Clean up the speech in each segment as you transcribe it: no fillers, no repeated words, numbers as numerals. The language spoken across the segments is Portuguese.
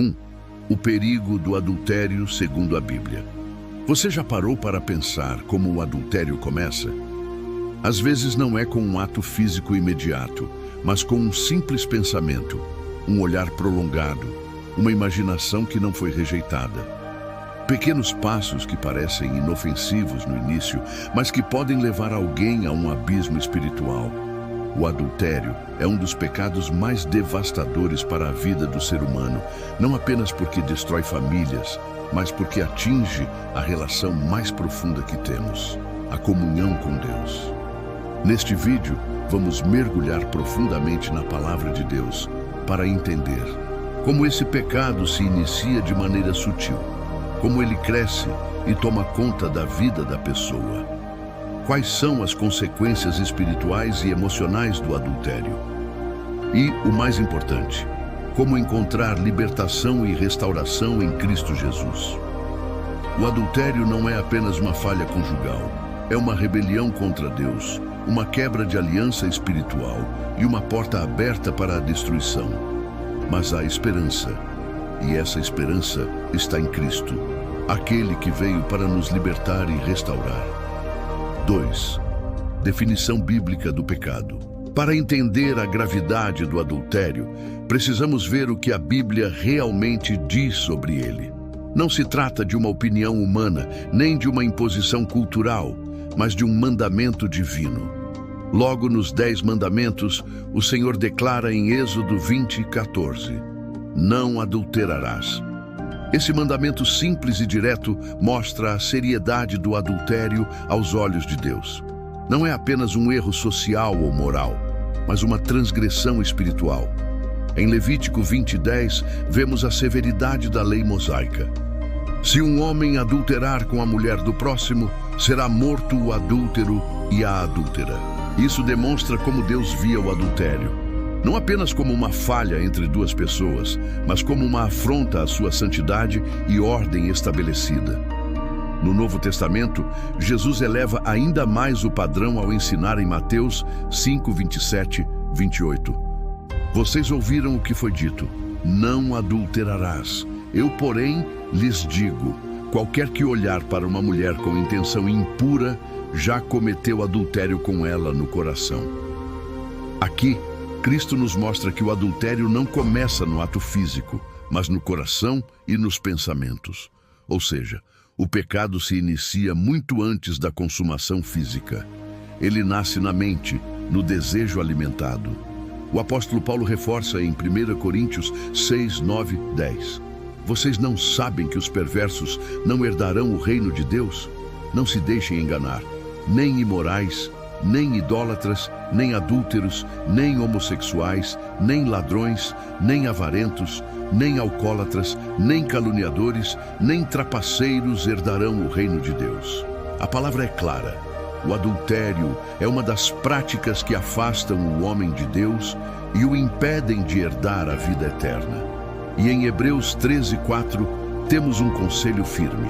1. O perigo do adultério segundo a Bíblia. Você já parou para pensar como o adultério começa? Às vezes não é com um ato físico imediato, mas com um simples pensamento, um olhar prolongado, uma imaginação que não foi rejeitada. Pequenos passos que parecem inofensivos no início, mas que podem levar alguém a um abismo espiritual. O adultério é um dos pecados mais devastadores para a vida do ser humano, não apenas porque destrói famílias, mas porque atinge a relação mais profunda que temos, a comunhão com Deus. Neste vídeo, vamos mergulhar profundamente na palavra de Deus para entender como esse pecado se inicia de maneira sutil, como ele cresce e toma conta da vida da pessoa. Quais são as consequências espirituais e emocionais do adultério? E, o mais importante, como encontrar libertação e restauração em Cristo Jesus. O adultério não é apenas uma falha conjugal, é uma rebelião contra Deus, uma quebra de aliança espiritual e uma porta aberta para a destruição. Mas há esperança, e essa esperança está em Cristo, aquele que veio para nos libertar e restaurar. 2. Definição bíblica do pecado. Para entender a gravidade do adultério, precisamos ver o que a Bíblia realmente diz sobre ele. Não se trata de uma opinião humana, nem de uma imposição cultural, mas de um mandamento divino. Logo nos 10 mandamentos, o Senhor declara em Êxodo 20:14: Não adulterarás. Esse mandamento simples e direto mostra a seriedade do adultério aos olhos de Deus. Não é apenas um erro social ou moral, mas uma transgressão espiritual. Em Levítico 20:10, vemos a severidade da lei mosaica. Se um homem adulterar com a mulher do próximo, será morto o adúltero e a adúltera. Isso demonstra como Deus via o adultério. Não apenas como uma falha entre duas pessoas, mas como uma afronta à sua santidade e ordem estabelecida. No Novo Testamento, Jesus eleva ainda mais o padrão ao ensinar em Mateus 5:27-28. Vocês ouviram o que foi dito: não adulterarás. Eu, porém, lhes digo, qualquer que olhar para uma mulher com intenção impura, já cometeu adultério com ela no coração. Aqui, Cristo nos mostra que o adultério não começa no ato físico, mas no coração e nos pensamentos. Ou seja, o pecado se inicia muito antes da consumação física. Ele nasce na mente, no desejo alimentado. O apóstolo Paulo reforça em 1 Coríntios 6, 9, 10. Vocês não sabem que os perversos não herdarão o reino de Deus? Não se deixem enganar, nem imorais, nem idólatras, nem adúlteros, nem homossexuais, nem ladrões, nem avarentos, nem alcoólatras, nem caluniadores, nem trapaceiros herdarão o reino de Deus. A palavra é clara. O adultério é uma das práticas que afastam o homem de Deus e o impedem de herdar a vida eterna. E em Hebreus 13:4 temos um conselho firme.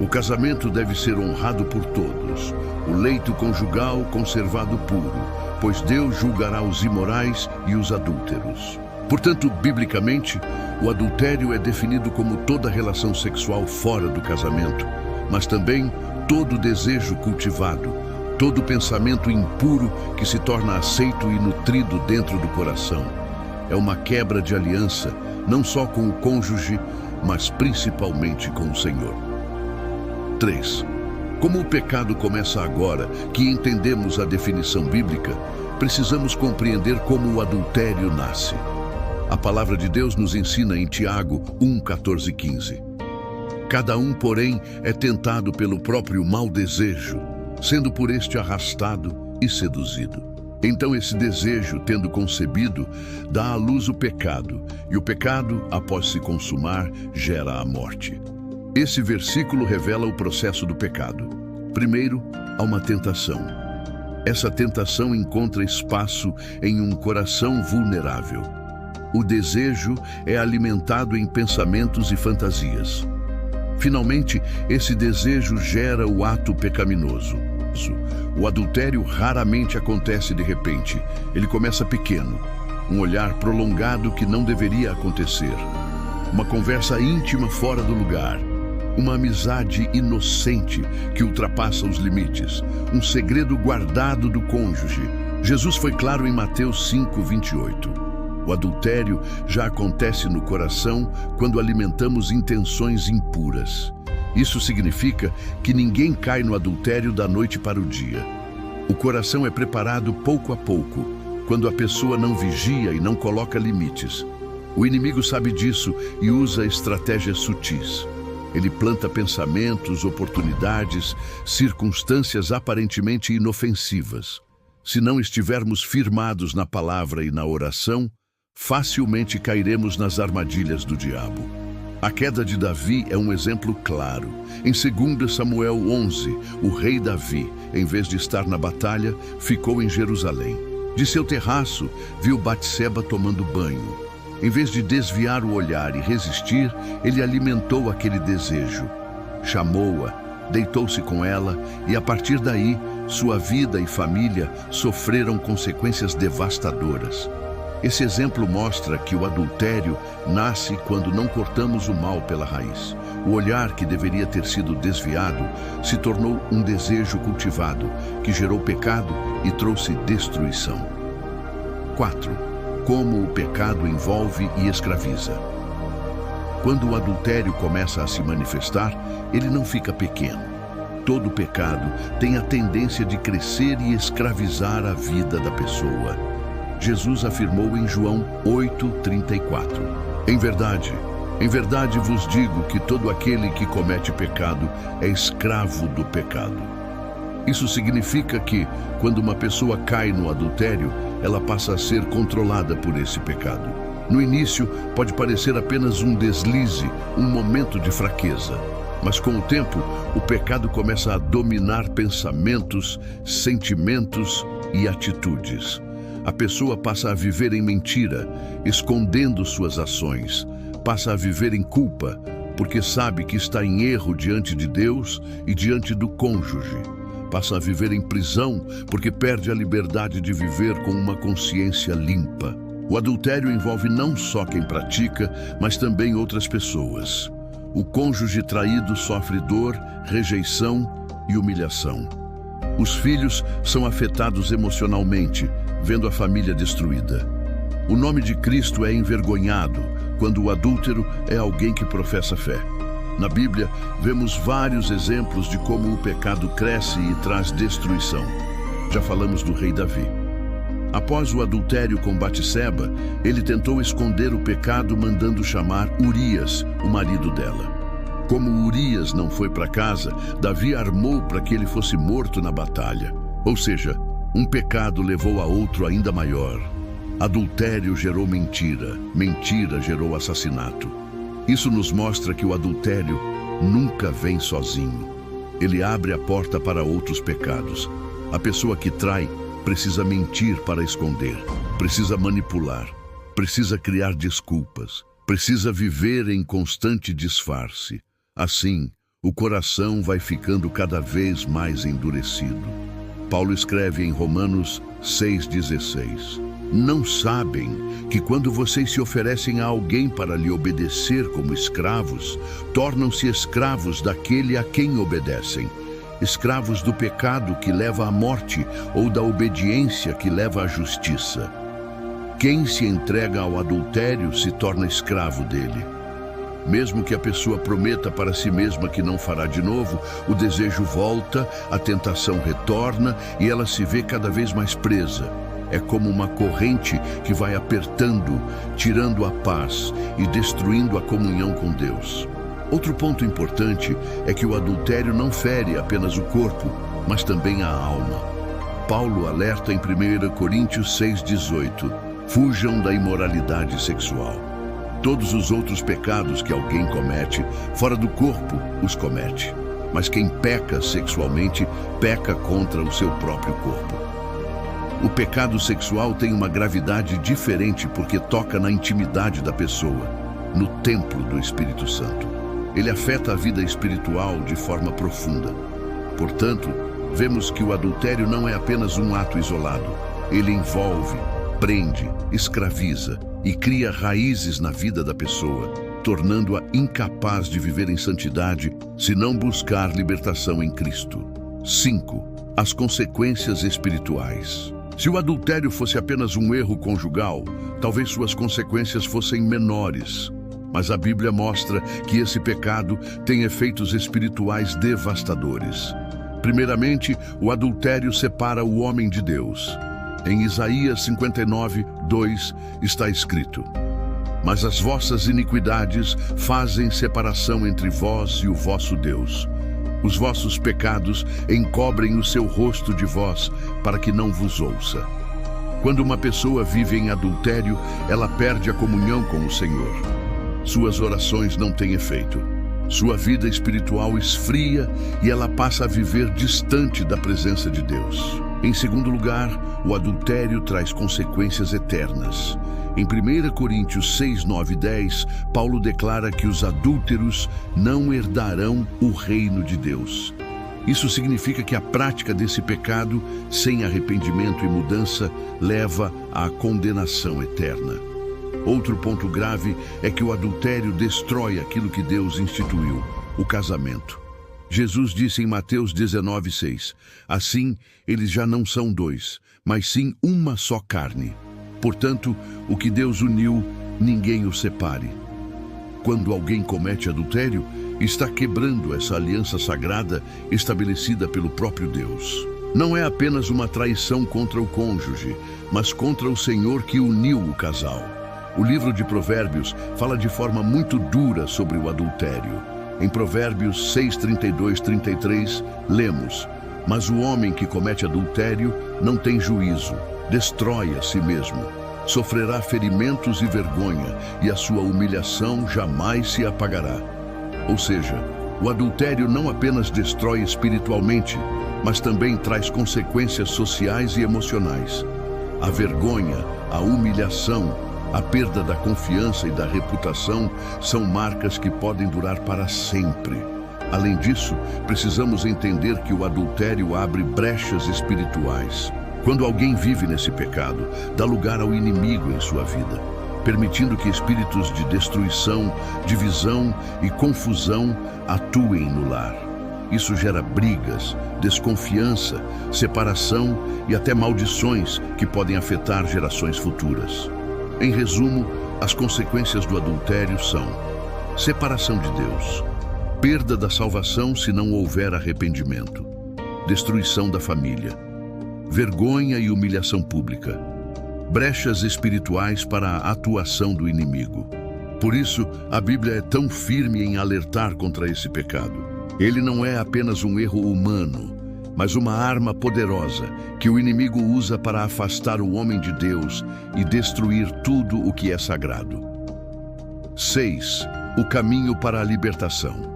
O casamento deve ser honrado por todos, o leito conjugal conservado puro, pois Deus julgará os imorais e os adúlteros. Portanto, biblicamente, o adultério é definido como toda relação sexual fora do casamento, mas também todo desejo cultivado, todo pensamento impuro que se torna aceito e nutrido dentro do coração. É uma quebra de aliança, não só com o cônjuge, mas principalmente com o Senhor. 3. Como o pecado começa agora que entendemos a definição bíblica, precisamos compreender como o adultério nasce. A palavra de Deus nos ensina em Tiago 1:14-15. Cada um, porém, é tentado pelo próprio mau desejo, sendo por este arrastado e seduzido. Então esse desejo, tendo concebido, dá à luz o pecado, e o pecado, após se consumar, gera a morte. Esse versículo revela o processo do pecado. Primeiro, há uma tentação. Essa tentação encontra espaço em um coração vulnerável. O desejo é alimentado em pensamentos e fantasias. Finalmente, esse desejo gera o ato pecaminoso. O adultério raramente acontece de repente. Ele começa pequeno, um olhar prolongado que não deveria acontecer. uma conversa íntima fora do lugar, uma amizade inocente que ultrapassa os limites, um segredo guardado do cônjuge. Jesus foi claro em Mateus 5:28. O adultério já acontece no coração quando alimentamos intenções impuras. Isso significa que ninguém cai no adultério da noite para o dia. O coração é preparado pouco a pouco, quando a pessoa não vigia e não coloca limites. O inimigo sabe disso e usa estratégias sutis. Ele planta pensamentos, oportunidades, circunstâncias aparentemente inofensivas. Se não estivermos firmados na palavra e na oração, facilmente cairemos nas armadilhas do diabo. A queda de Davi é um exemplo claro. Em 2 Samuel 11, o rei Davi, em vez de estar na batalha, ficou em Jerusalém. De seu terraço, viu Batseba tomando banho. Em vez de desviar o olhar e resistir, ele alimentou aquele desejo. Chamou-a, deitou-se com ela e, a partir daí, sua vida e família sofreram consequências devastadoras. Esse exemplo mostra que o adultério nasce quando não cortamos o mal pela raiz. O olhar que deveria ter sido desviado se tornou um desejo cultivado, que gerou pecado e trouxe destruição. 4. Como o pecado envolve e escraviza. Quando o adultério começa a se manifestar, ele não fica pequeno. Todo pecado tem a tendência de crescer e escravizar a vida da pessoa. Jesus afirmou em João 8:34. Em verdade vos digo que todo aquele que comete pecado é escravo do pecado. Isso significa que, quando uma pessoa cai no adultério, ela passa a ser controlada por esse pecado. No início, pode parecer apenas um deslize, um momento de fraqueza. Mas com o tempo, o pecado começa a dominar pensamentos, sentimentos e atitudes. A pessoa passa a viver em mentira, escondendo suas ações. Passa a viver em culpa, porque sabe que está em erro diante de Deus e diante do cônjuge. Passa a viver em prisão, porque perde a liberdade de viver com uma consciência limpa. O adultério envolve não só quem pratica, mas também outras pessoas. O cônjuge traído sofre dor, rejeição e humilhação. Os filhos são afetados emocionalmente, vendo a família destruída. O nome de Cristo é envergonhado quando o adúltero é alguém que professa fé. Na Bíblia, vemos vários exemplos de como o pecado cresce e traz destruição. Já falamos do rei Davi. Após o adultério com Batseba, ele tentou esconder o pecado mandando chamar Urias, o marido dela. Como Urias não foi para casa, Davi armou para que ele fosse morto na batalha. Ou seja, um pecado levou a outro ainda maior. Adultério gerou mentira, mentira gerou assassinato. Isso nos mostra que o adultério nunca vem sozinho. Ele abre a porta para outros pecados. A pessoa que trai precisa mentir para esconder, precisa manipular, precisa criar desculpas, precisa viver em constante disfarce. Assim, o coração vai ficando cada vez mais endurecido. Paulo escreve em Romanos 6,16: Não sabem que quando vocês se oferecem a alguém para lhe obedecer como escravos, tornam-se escravos daquele a quem obedecem, escravos do pecado que leva à morte ou da obediência que leva à justiça. Quem se entrega ao adultério se torna escravo dele. Mesmo que a pessoa prometa para si mesma que não fará de novo, o desejo volta, a tentação retorna e ela se vê cada vez mais presa. É como uma corrente que vai apertando, tirando a paz e destruindo a comunhão com Deus. Outro ponto importante é que o adultério não fere apenas o corpo, mas também a alma. Paulo alerta em 1 Coríntios 6,18: Fujam da imoralidade sexual. Todos os outros pecados que alguém comete, fora do corpo, os comete. Mas quem peca sexualmente, peca contra o seu próprio corpo. O pecado sexual tem uma gravidade diferente porque toca na intimidade da pessoa, no templo do Espírito Santo. Ele afeta a vida espiritual de forma profunda. Portanto, vemos que o adultério não é apenas um ato isolado. Ele envolve, prende, escraviza e cria raízes na vida da pessoa. tornando-a incapaz de viver em santidade se não buscar libertação em Cristo. 5. As consequências espirituais. Se o adultério fosse apenas um erro conjugal, talvez suas consequências fossem menores. Mas a Bíblia mostra que esse pecado tem efeitos espirituais devastadores. Primeiramente, o adultério separa o homem de Deus. Em Isaías 59:2 está escrito: Mas as vossas iniquidades fazem separação entre vós e o vosso Deus. Os vossos pecados encobrem o seu rosto de vós, para que não vos ouça. Quando uma pessoa vive em adultério, ela perde a comunhão com o Senhor. Suas orações não têm efeito. Sua vida espiritual esfria e ela passa a viver distante da presença de Deus. Em segundo lugar, o adultério traz consequências eternas. Em 1 Coríntios 6, 9 e 10, Paulo declara que os adúlteros não herdarão o reino de Deus. Isso significa que a prática desse pecado, sem arrependimento e mudança, leva à condenação eterna. Outro ponto grave é que o adultério destrói aquilo que Deus instituiu, o casamento. Jesus disse em Mateus 19:6, assim, eles já não são dois, mas sim uma só carne. Portanto, o que Deus uniu, ninguém o separe. Quando alguém comete adultério, está quebrando essa aliança sagrada estabelecida pelo próprio Deus. Não é apenas uma traição contra o cônjuge, mas contra o Senhor que uniu o casal. O livro de Provérbios fala de forma muito dura sobre o adultério. Em Provérbios 6:32-33, lemos: Mas o homem que comete adultério não tem juízo, destrói a si mesmo. Sofrerá ferimentos e vergonha, e a sua humilhação jamais se apagará. Ou seja, o adultério não apenas destrói espiritualmente, mas também traz consequências sociais e emocionais. A vergonha, a humilhação, a perda da confiança e da reputação são marcas que podem durar para sempre. Além disso, precisamos entender que o adultério abre brechas espirituais. Quando alguém vive nesse pecado, dá lugar ao inimigo em sua vida, permitindo que espíritos de destruição, divisão e confusão atuem no lar. Isso gera brigas, desconfiança, separação e até maldições que podem afetar gerações futuras. Em resumo, as consequências do adultério são: separação de Deus, perda da salvação se não houver arrependimento, destruição da família, vergonha e humilhação pública, brechas espirituais para a atuação do inimigo. Por isso, a Bíblia é tão firme em alertar contra esse pecado. Ele não é apenas um erro humano, mas uma arma poderosa que o inimigo usa para afastar o homem de Deus e destruir tudo o que é sagrado. 6. O caminho para a libertação.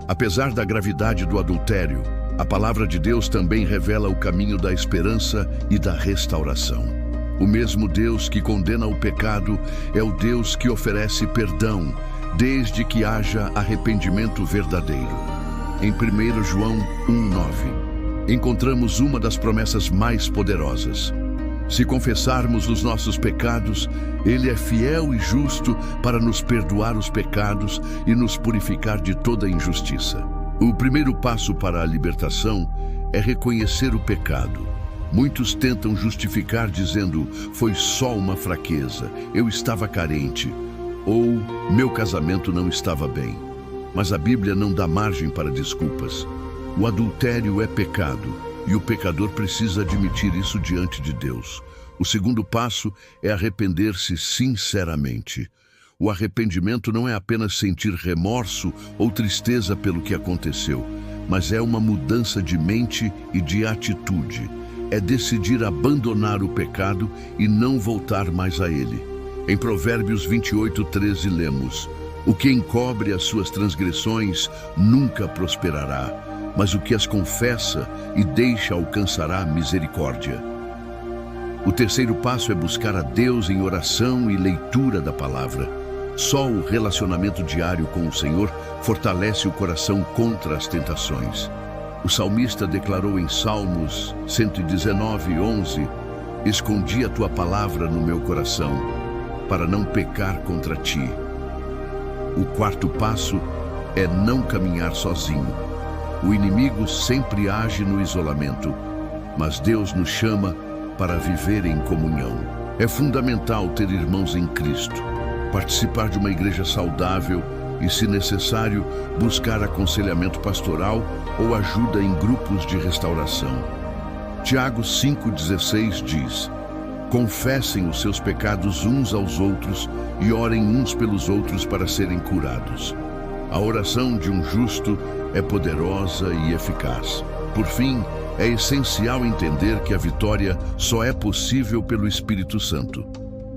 Apesar da gravidade do adultério, a palavra de Deus também revela o caminho da esperança e da restauração. O mesmo Deus que condena o pecado é o Deus que oferece perdão, desde que haja arrependimento verdadeiro. Em 1 João 1:9, encontramos uma das promessas mais poderosas. Se confessarmos os nossos pecados, Ele é fiel e justo para nos perdoar os pecados e nos purificar de toda injustiça. O primeiro passo para a libertação é reconhecer o pecado. Muitos tentam justificar dizendo: foi só uma fraqueza, eu estava carente, ou meu casamento não estava bem. Mas a Bíblia não dá margem para desculpas. O adultério é pecado e o pecador precisa admitir isso diante de Deus. O segundo passo é arrepender-se sinceramente. O arrependimento não é apenas sentir remorso ou tristeza pelo que aconteceu, mas é uma mudança de mente e de atitude. É decidir abandonar o pecado e não voltar mais a ele. Em Provérbios 28:13 lemos: o que encobre as suas transgressões nunca prosperará, mas o que as confessa e deixa alcançará misericórdia. O terceiro passo é buscar a Deus em oração e leitura da palavra. Só o relacionamento diário com o Senhor fortalece o coração contra as tentações. O salmista declarou em Salmos 119:11: escondi a tua palavra no meu coração, para não pecar contra ti. O quarto passo é não caminhar sozinho. O inimigo sempre age no isolamento, mas Deus nos chama para viver em comunhão. É fundamental ter irmãos em Cristo, participar de uma igreja saudável e, se necessário, buscar aconselhamento pastoral ou ajuda em grupos de restauração. Tiago 5,16 diz: confessem os seus pecados uns aos outros e orem uns pelos outros para serem curados. A oração de um justo é poderosa e eficaz. Por fim, é essencial entender que a vitória só é possível pelo Espírito Santo.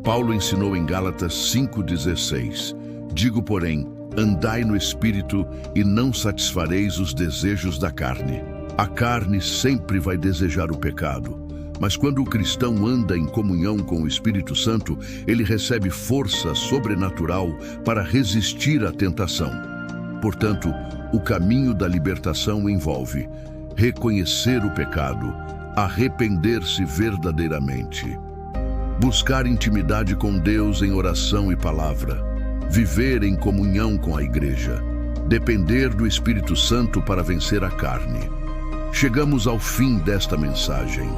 Paulo ensinou em Gálatas 5,16: digo, porém, andai no Espírito e não satisfareis os desejos da carne. A carne sempre vai desejar o pecado, mas quando o cristão anda em comunhão com o Espírito Santo, ele recebe força sobrenatural para resistir à tentação. Portanto, o caminho da libertação envolve reconhecer o pecado, arrepender-se verdadeiramente, buscar intimidade com Deus em oração e palavra, viver em comunhão com a igreja, depender do Espírito Santo para vencer a carne. Chegamos ao fim desta mensagem.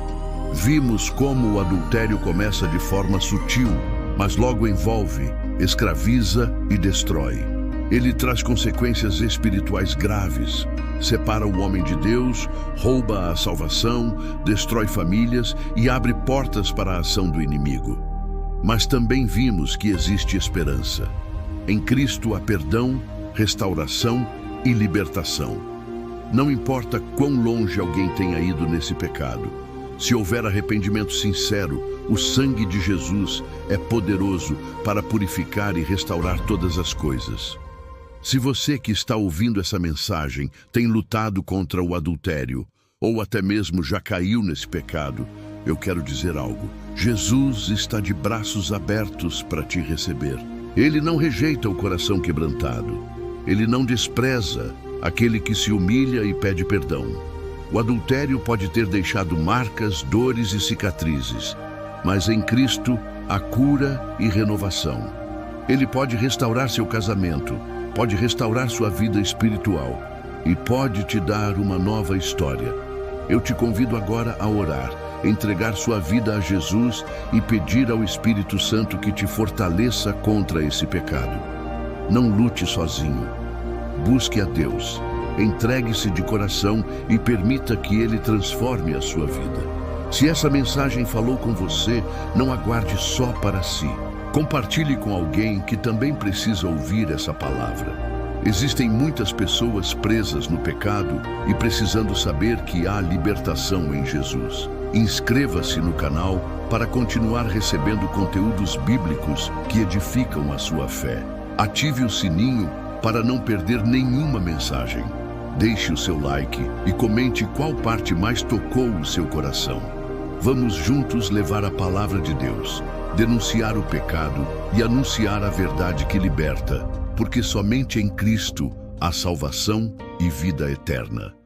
Vimos como o adultério começa de forma sutil, mas logo envolve, escraviza e destrói. Ele traz consequências espirituais graves, separa o homem de Deus, rouba a salvação, destrói famílias e abre portas para a ação do inimigo. Mas também vimos que existe esperança. Em Cristo há perdão, restauração e libertação. Não importa quão longe alguém tenha ido nesse pecado, se houver arrependimento sincero, o sangue de Jesus é poderoso para purificar e restaurar todas as coisas. Se você que está ouvindo essa mensagem tem lutado contra o adultério, ou até mesmo já caiu nesse pecado, eu quero dizer algo. Jesus está de braços abertos para te receber. Ele não rejeita o coração quebrantado. Ele não despreza aquele que se humilha e pede perdão. O adultério pode ter deixado marcas, dores e cicatrizes, mas em Cristo há cura e renovação. Ele pode restaurar seu casamento, pode restaurar sua vida espiritual e pode te dar uma nova história. Eu te convido agora a orar, entregar sua vida a Jesus e pedir ao Espírito Santo que te fortaleça contra esse pecado. Não lute sozinho. Busque a Deus. Entregue-se de coração e permita que Ele transforme a sua vida. Se essa mensagem falou com você, não aguarde só para si. Compartilhe com alguém que também precisa ouvir essa palavra. Existem muitas pessoas presas no pecado e precisando saber que há libertação em Jesus. Inscreva-se no canal para continuar recebendo conteúdos bíblicos que edificam a sua fé. Ative o sininho para não perder nenhuma mensagem. Deixe o seu like e comente qual parte mais tocou o seu coração. Vamos juntos levar a palavra de Deus, denunciar o pecado e anunciar a verdade que liberta, porque somente em Cristo há salvação e vida eterna.